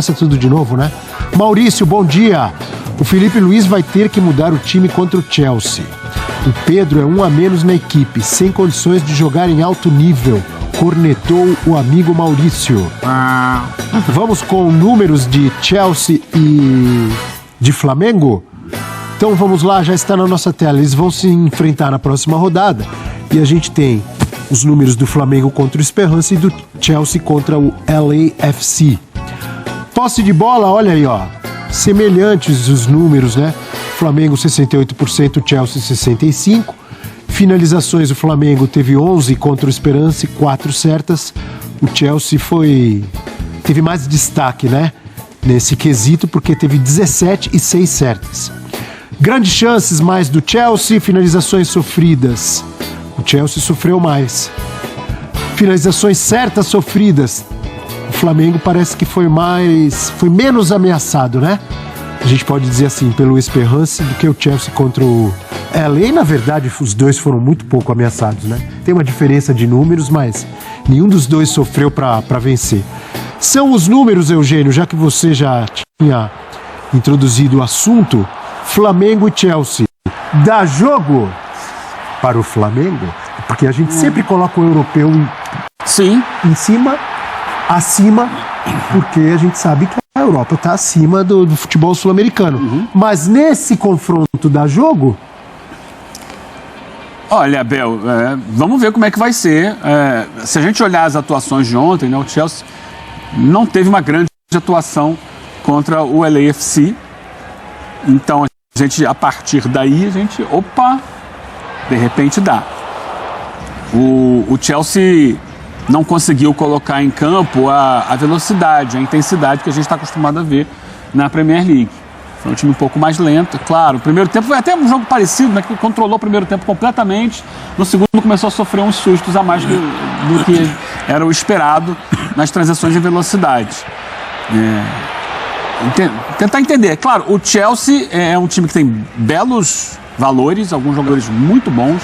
tudo de novo, né? Maurício, bom dia. O Felipe Luiz vai ter que mudar o time contra o Chelsea. O Pedro é um a menos na equipe, sem condições de jogar em alto nível. Cornetou o amigo Maurício. Vamos com números de Chelsea e de Flamengo? Então vamos lá, já está na nossa tela. Eles vão se enfrentar na próxima rodada. E a gente tem os números do Flamengo contra o Esperance e do Chelsea contra o LAFC. Posse de bola, olha aí, ó. Semelhantes os números, né? Flamengo 68%, Chelsea 65%. Finalizações, o Flamengo teve 11 contra o Esperance, 4 certas. O Chelsea teve mais destaque, né? Nesse quesito, porque teve 17 e 6 certas. Grandes chances mais do Chelsea, finalizações sofridas. O Chelsea sofreu mais. Finalizações certas sofridas. O Flamengo parece que foi menos ameaçado, né? A gente pode dizer assim, pelo Esperance do que o Chelsea contra o LA. Na verdade, os dois foram muito pouco ameaçados, né? Tem uma diferença de números, mas nenhum dos dois sofreu para vencer. São os números, Eugênio, já que você já tinha introduzido o assunto. Flamengo e Chelsea. Dá jogo para o Flamengo? Porque a gente sempre coloca o europeu em cima, acima, porque a gente sabe que a Europa está acima do futebol sul-americano. Mas nesse confronto dá jogo? Olha, Abel, vamos ver como é que vai ser. Se a gente olhar as atuações de ontem, né, o Chelsea não teve uma grande atuação contra o LAFC. Então, a partir daí, de repente dá. O Chelsea não conseguiu colocar em campo a velocidade, a intensidade que a gente está acostumado a ver na Premier League. Foi um time um pouco mais lento, claro. O primeiro tempo foi até um jogo parecido, né, que controlou o primeiro tempo completamente. No segundo começou a sofrer uns sustos a mais do que era o esperado nas transições de velocidade. Tentar entender. Claro, o Chelsea é um time que tem belos valores, alguns jogadores muito bons,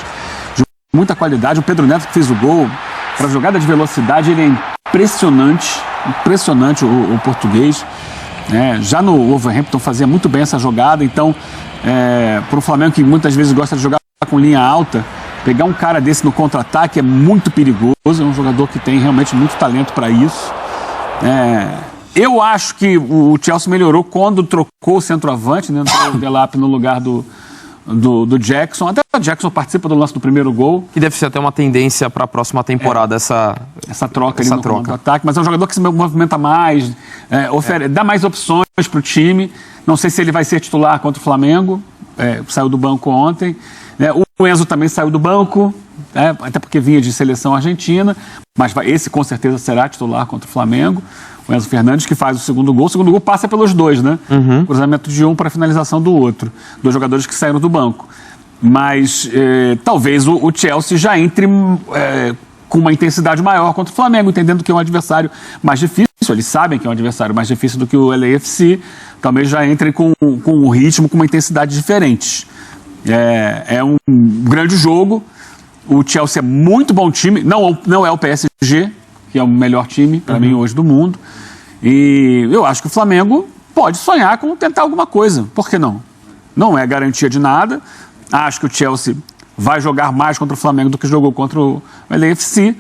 de muita qualidade. O Pedro Neto, que fez o gol, para jogada de velocidade, ele é impressionante o português. Já no Wolverhampton fazia muito bem essa jogada, então para o Flamengo, que muitas vezes gosta de jogar com linha alta, pegar um cara desse no contra-ataque é muito perigoso. É um jogador que tem realmente muito talento para isso. Eu acho que o Chelsea melhorou quando trocou o centroavante, né, o Delap no lugar do Jackson. Até o Jackson participa do lance do primeiro gol. E deve ser até uma tendência para a próxima temporada, essa troca ali no contra-ataque. Mas é um jogador que se movimenta mais, dá mais opções para o time. Não sei se ele vai ser titular contra o Flamengo. Saiu do banco ontem. O Enzo também saiu do banco, até porque vinha de seleção argentina. Mas esse com certeza será titular contra o Flamengo. O Enzo Fernandes, que faz o segundo gol. O segundo gol passa pelos dois, né? Cruzamento de um para a finalização do outro. Dois jogadores que saíram do banco. Mas talvez o Chelsea já entre com uma intensidade maior contra o Flamengo, entendendo que é um adversário mais difícil. Eles sabem que é um adversário mais difícil do que o LAFC. Talvez já entre com um ritmo, com uma intensidade diferente. É um grande jogo. O Chelsea é muito bom time. Não é o PSG, que é o melhor time, para mim, hoje do mundo. E eu acho que o Flamengo pode sonhar com tentar alguma coisa. Por que não? Não é garantia de nada. Acho que o Chelsea vai jogar mais contra o Flamengo do que jogou contra o LAFC.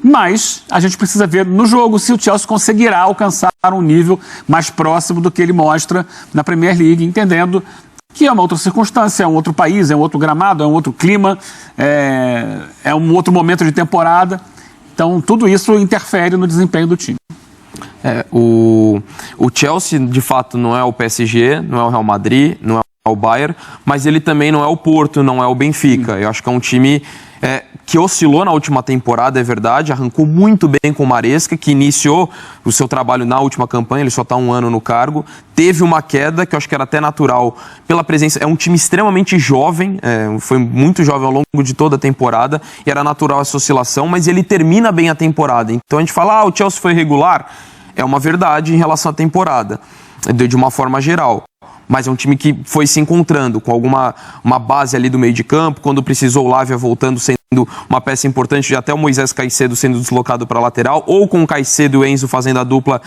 Mas a gente precisa ver no jogo se o Chelsea conseguirá alcançar um nível mais próximo do que ele mostra na Premier League, entendendo que é uma outra circunstância, é um outro país, é um outro gramado, é um outro clima, é um outro momento de temporada. Então, tudo isso interfere no desempenho do time. O Chelsea, de fato, não é o PSG, não é o Real Madrid, não é o Bayern, mas ele também não é o Porto, não é o Benfica. Eu acho que é um time que oscilou na última temporada, é verdade, arrancou muito bem com o Maresca, que iniciou o seu trabalho na última campanha, ele só está 1 ano no cargo, teve uma queda que eu acho que era até natural pela presença, é um time extremamente jovem, foi muito jovem ao longo de toda a temporada, e era natural essa oscilação, mas ele termina bem a temporada. Então a gente fala, o Chelsea foi regular, é uma verdade em relação à temporada, de uma forma geral. mas é um time que foi se encontrando com uma base ali do meio de campo, quando precisou o Lavia voltando, sendo uma peça importante, de até o Moisés Caicedo sendo deslocado para a lateral, ou com o Caicedo e o Enzo fazendo a dupla,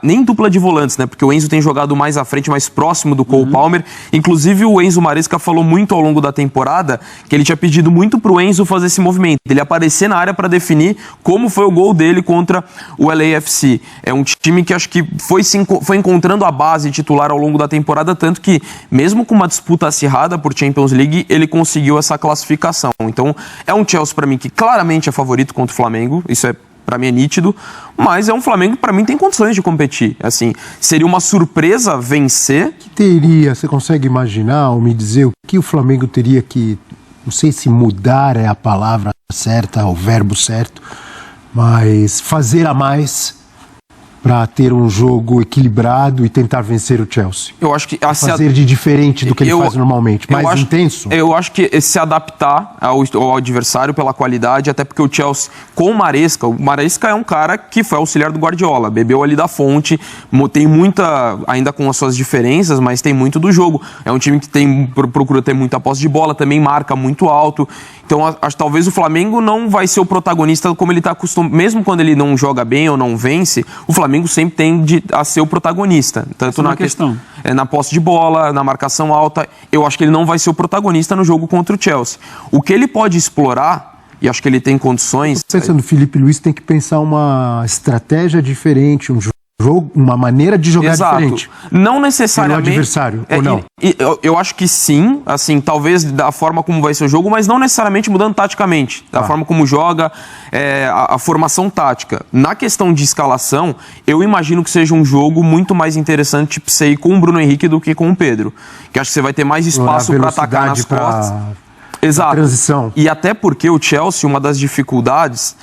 nem dupla de volantes, né? Porque o Enzo tem jogado mais à frente, mais próximo do Cole Palmer. Inclusive o Enzo Maresca falou muito ao longo da temporada que ele tinha pedido muito para o Enzo fazer esse movimento, ele aparecer na área para definir, como foi o gol dele contra o LAFC. É um time que acho que foi encontrando a base titular ao longo da temporada, tanto que mesmo com uma disputa acirrada por Champions League, ele conseguiu essa classificação. Então é um Chelsea para mim que claramente é favorito contra o Flamengo, isso para mim é nítido, mas é um Flamengo que para mim tem condições de competir. Assim, seria uma surpresa vencer. O que teria, você consegue imaginar ou me dizer o que o Flamengo teria que, não sei se mudar é a palavra certa, o verbo certo, mas fazer a mais para ter um jogo equilibrado e tentar vencer o Chelsea? Eu acho que fazer de diferente do que ele faz normalmente, mais intenso? Eu acho que se adaptar ao adversário pela qualidade, até porque o Chelsea, com o Maresca é um cara que foi auxiliar do Guardiola, bebeu ali da fonte, tem muita, ainda com as suas diferenças, mas tem muito do jogo. É um time que procura ter muita posse de bola, também marca muito alto. Então, acho que talvez o Flamengo não vai ser o protagonista como ele está acostumado. Mesmo quando ele não joga bem ou não vence, o Flamengo sempre tende a ser o protagonista. Tanto na questão. Na posse de bola, na marcação alta. Eu acho que ele não vai ser o protagonista no jogo contra o Chelsea. O que ele pode explorar, e acho que ele tem condições... Pensando no Felipe Luiz, tem que pensar uma estratégia diferente, um jogo, uma maneira de jogar diferente. Não necessariamente... Pelo adversário, ou não? Eu acho que sim, assim, talvez da forma como vai ser o jogo, mas não necessariamente mudando taticamente. Da forma como joga, a formação tática. Na questão de escalação, eu imagino que seja um jogo muito mais interessante pra você ir com o Bruno Henrique do que com o Pedro. Que acho que você vai ter mais espaço para atacar nas costas. Exato. Transição. E até porque o Chelsea, uma das dificuldades...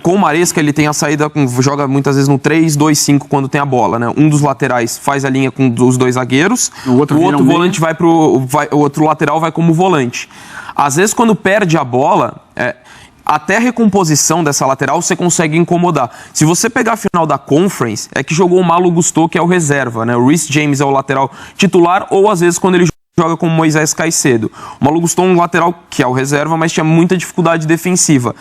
Com o Maresca, ele tem a saída, joga muitas vezes no 3-2-5 quando tem a bola, né? Um dos laterais faz a linha com os dois zagueiros, o outro volante o outro lateral vai como volante. Às vezes, quando perde a bola, até a recomposição dessa lateral você consegue incomodar. Se você pegar a final da Conference, é que jogou o Malo Gusto, que é o reserva, né? O Reece James é o lateral titular, ou às vezes quando ele joga com o Moisés Caicedo. O Malo Gusto é um lateral que é o reserva, mas tinha muita dificuldade defensiva.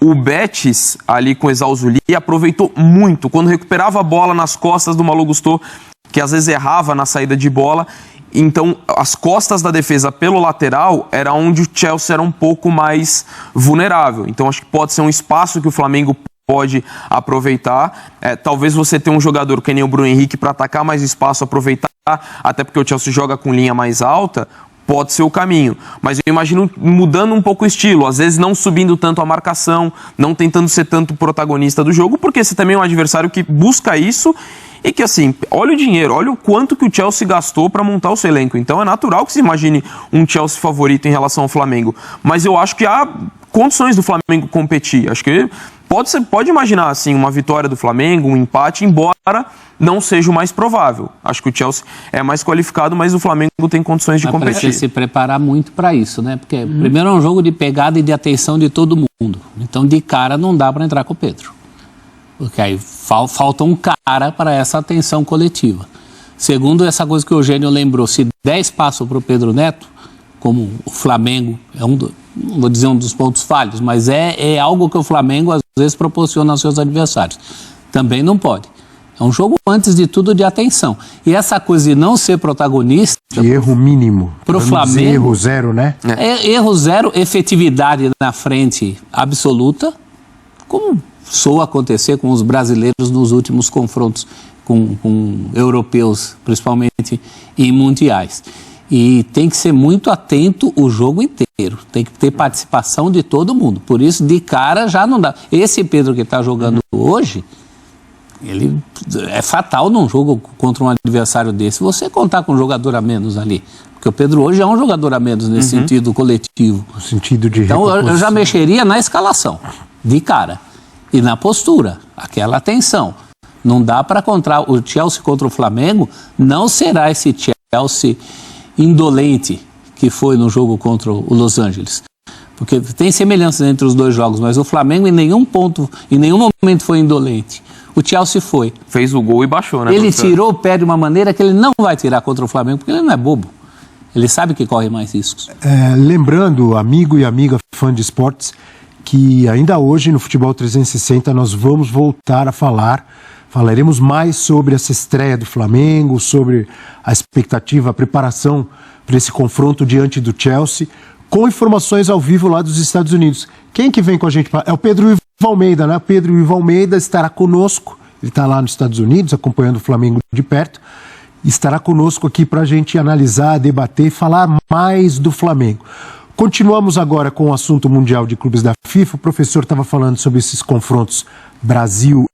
O Betis, ali com o Exausuli, aproveitou muito. Quando recuperava a bola nas costas do Malo Gusto, que às vezes errava na saída de bola. Então, as costas da defesa pelo lateral era onde o Chelsea era um pouco mais vulnerável. Então, acho que pode ser um espaço que o Flamengo pode aproveitar. Talvez você tenha um jogador que nem o Bruno Henrique para atacar mais espaço, aproveitar, até porque o Chelsea joga com linha mais alta. Pode ser o caminho, mas eu imagino mudando um pouco o estilo, às vezes não subindo tanto a marcação, não tentando ser tanto protagonista do jogo, porque você também é um adversário que busca isso e que, assim, olha o dinheiro, olha o quanto que o Chelsea gastou para montar o seu elenco. Então é natural que se imagine um Chelsea favorito em relação ao Flamengo, mas eu acho que há condições do Flamengo competir. Acho que pode imaginar, assim, uma vitória do Flamengo, um empate, embora não seja o mais provável. Acho que o Chelsea é mais qualificado, mas o Flamengo tem condições de competir. Precisa se preparar muito para isso, né? Porque primeiro é um jogo de pegada e de atenção de todo mundo. Então, de cara, não dá para entrar com o Pedro. Porque aí falta um cara para essa atenção coletiva. Segundo, essa coisa que o Eugênio lembrou, se 10 passam para o Pedro Neto, como o Flamengo, não vou dizer um dos pontos falhos, mas é algo que o Flamengo às vezes proporciona aos seus adversários. Também não pode. É um jogo, antes de tudo, de atenção. E essa coisa de não ser protagonista... De erro mínimo. Para o Flamengo... Erro zero, né? Erro zero, efetividade na frente absoluta, como soa acontecer com os brasileiros nos últimos confrontos com europeus, principalmente em mundiais. E tem que ser muito atento o jogo inteiro. Tem que ter participação de todo mundo. Por isso, de cara, já não dá. Esse Pedro que está jogando hoje... Ele é fatal num jogo contra um adversário desse, você contar com um jogador a menos ali. Porque o Pedro hoje é um jogador a menos nesse sentido coletivo. No sentido de então eu já mexeria na escalação, de cara. E na postura, aquela atenção. Não dá para contar. O Chelsea contra o Flamengo não será esse Chelsea indolente que foi no jogo contra o Los Angeles. Porque tem semelhanças entre os dois jogos, mas o Flamengo em nenhum momento foi indolente. O Chelsea foi. Fez o gol e baixou, né? Ele professor? tirou o pé de uma maneira que ele não vai tirar contra o Flamengo, porque ele não é bobo. Ele sabe que corre mais riscos. Lembrando, amigo e amiga fã de esportes, que ainda hoje no Futebol 360 nós vamos voltar a falaremos mais sobre essa estreia do Flamengo, sobre a expectativa, a preparação para esse confronto diante do Chelsea, com informações ao vivo lá dos Estados Unidos. Quem que vem com a gente? É o Pedro Ivo Almeida, né? Pedro Ivo Almeida estará conosco, ele está lá nos Estados Unidos acompanhando o Flamengo de perto, estará conosco aqui para a gente analisar, debater e falar mais do Flamengo. Continuamos agora com o assunto mundial de clubes da FIFA. O professor estava falando sobre esses confrontos Brasil,